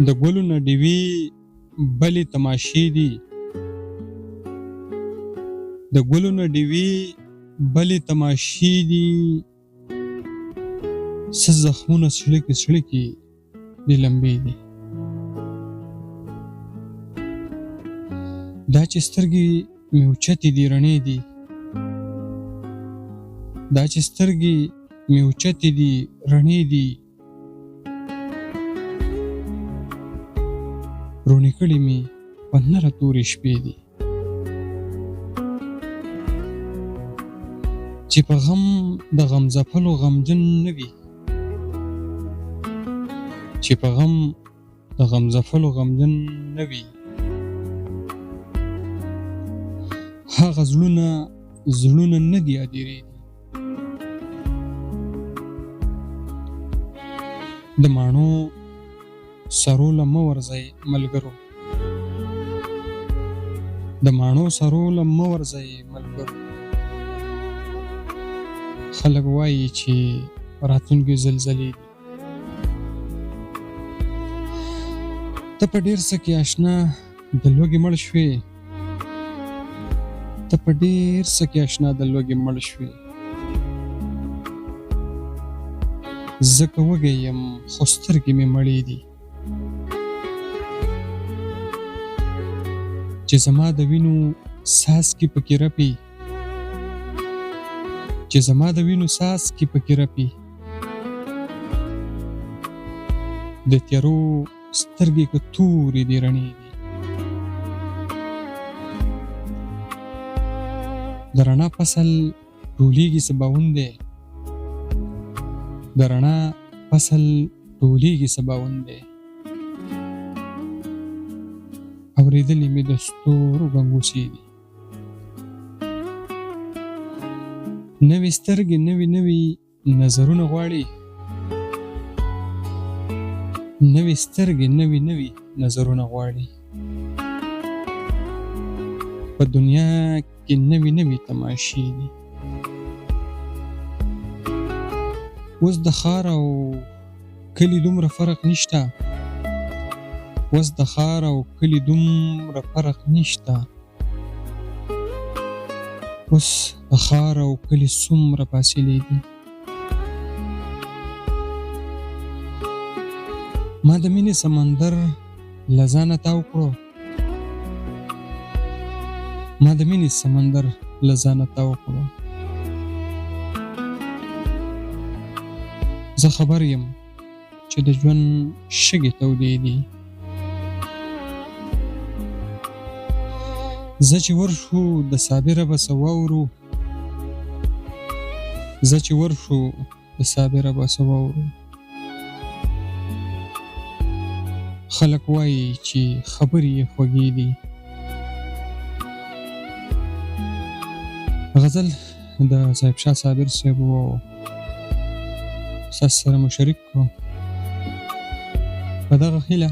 د ګلو نه ډیوې بلې تماشې دي، د ګلو نه ډیوې بلې تماشې دي، څه زخمونه سړکې سړکې د لمبې دي. دا چې سترګې مې اوچتې دي رڼې دي، دا چې سترګې مې اوچتې دي رڼې دي، رونې کړې مې په نره تورې شپې دي. چې په غم د غمزفلو غمجن نه وي، چې په غم د غمزفلو غمجن نه وي، هغه زړونه نه دي ادیرې دي. د ماڼو سرو له مه ورځئ ملګرو، د ماڼو سرو له مه ورځئ ملګرو، خلک وایي چې راتلونکې زلزلې دي. ته په ډېر څه کې اشنا د لوږې مړ شوې، ته په ډېر څه کې اشنا د لوږې مړ شوې، ځکه وږی یم خو سترګې مې مړې دي. چې زما د وینو څاڅکي پکې رپي، چې زما د وینو څاڅکي پکې رپي، د تیارو سترګې که تورې دي رڼې دي. د رڼا فصل ټولېږي سباوون دی، د رڼا فصل ټولېږي سباوون دی. اورېدلې مې د ستورو ګنګوسې دي. نوې سترګې نوې نظرونه غواړي، نوې سترګې نوې نظرونه غواړي. په دنیا کې نوې تماشې دي. اوس د ښار او کلي دومره فرق نشته، اوس د ښار او کلي دومره فرق نشته، اوس د ښار او کلي څومره فاصلې دي. ما د مینې سمندر له ځانه تاو کړو، ما د مینې سمندر له ځانه تاو کړو. زه خبر یم چې د ژوند شګې تودې دي. زه چې ورشو د صابره به څه واورو، زه چې ورشو د صابره به څه واورو. خلک وایي چې خبرې یې خوږې دي. غزل د صاحب شاه صابر صاحب و ستاسو سره مو شریک کړو په دغه هیله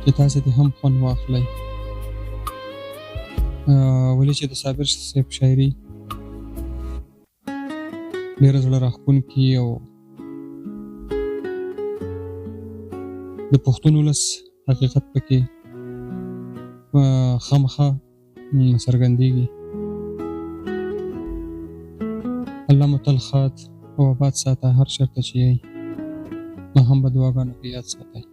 چې تاسو دې هم خوند واخلئ. ولې چې د صابر صاحب شاعري ډېره زړه راښکونکې او د پښتون ولس حقیقت پکې خامخا څرګندېږي. الله مو تل ښاد او آباد ساته، هر چېرته چې یئ ما هم په دعاګانو کې یاد ساتئ.